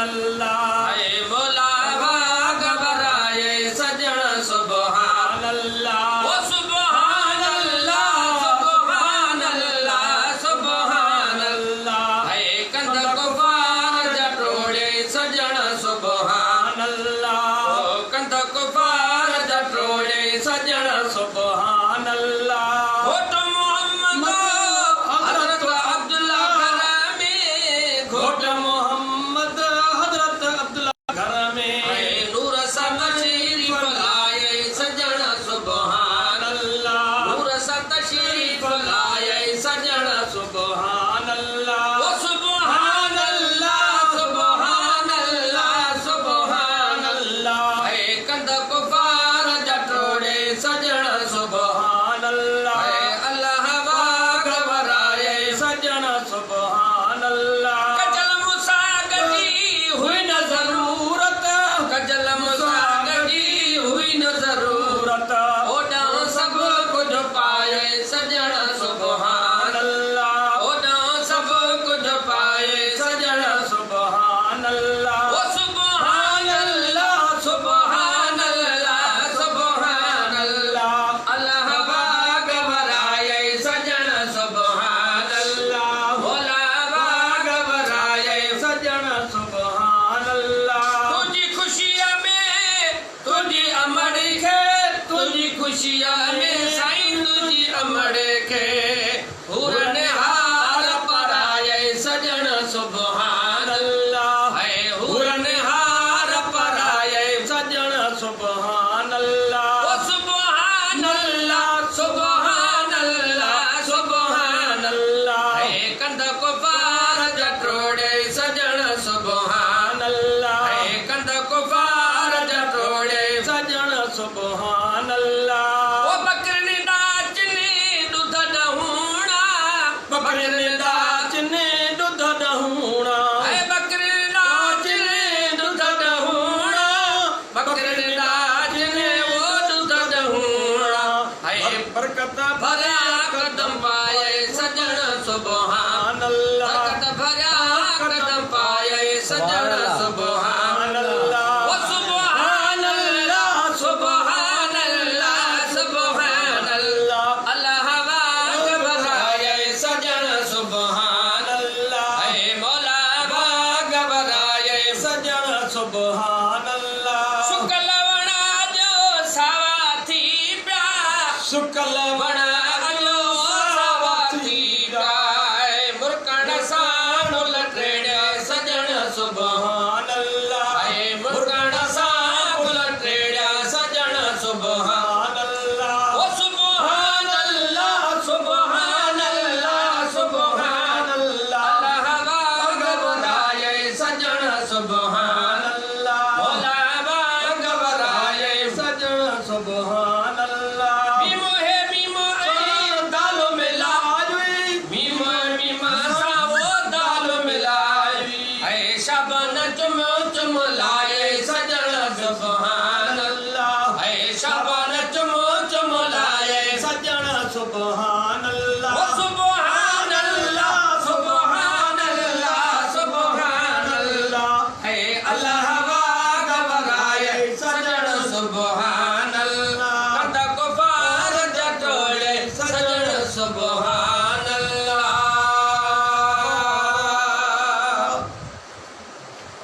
अल्लाह। ऐ मौला घबराए सजन सुभान अल्लाह। ओ सुभान अल्लाह सुभान अल्लाह सुभान अल्लाह। ऐ कंध कुफार जटोड़े सजन सुभान अल्लाह। ओ कंध कुफार जटोड़े सजन सुभान अल्लाह। घोट मोहम्मद हजरत अब्दुल्ला घर में, घोट मोहम्मद हजरत अब्दुल्ला घर में, नूर सा तशरीफ लाए सजन सुभान अल्लाह। नूर सा तशरीफ लाए सजन सुभान अल्लाह। ओ सुभान अल्लाह सुभान अल्लाह सुभान अल्लाह। ऐ कंध कुफार जटोड़े सजन सुभान अल्लाह। ऐ अल्लाह घबराए सजन सुभान अल्लाह। कजल मुसागजी हुई न जरूरत, कजल मुसागजी हुई न जरूरत। ओडा सब कुछ पाए सजन सुभान अल्लाह। ओडा सब कुछ पाए सजन सुभान अल्लाह। ओ सुभान अल्लाह सुभान अल्लाह सुभान अल्लाह। अल्लाह घबराए सजन सुभान अल्लाह। भोला घबराए सजन सुभान अल्लाह। तुझी खुशियाँ में तुझी अमड़ के, तुझी खुशियाँ में साईं तुझी अमड़ के। हुरन हार पराए सजन सुभान अल्लाह। है हुरन हार पराए सजन सुभान अल्लाह। ओ सुभान अल्लाह सुभान अल्लाह सुभान अल्लाह। है कंध कुफार जटोड़े सजन सुभान अल्लाह। है कंध कुफार जटोड़े सजन सुभान अल्लाह। ओ बकरी नाचने दूध दहूणा, बकरी नाचने दूध दहूणा, है बकरी नाचने दूध दहूणा, बकरी नाचने वो दूध दहूणा। है बरकत भरा कदम पाए सजन सुभान अल्लाह। बरकत भरा कदम पाए सजन सुभान अल्लाह। ओ सुभान अल्लाह सुभान अल्लाह सुभान अल्लाह। अल्लाह घबराए सजन सुभान अल्लाह। ऐ मौला घबराए सजन सुभान अल्लाह।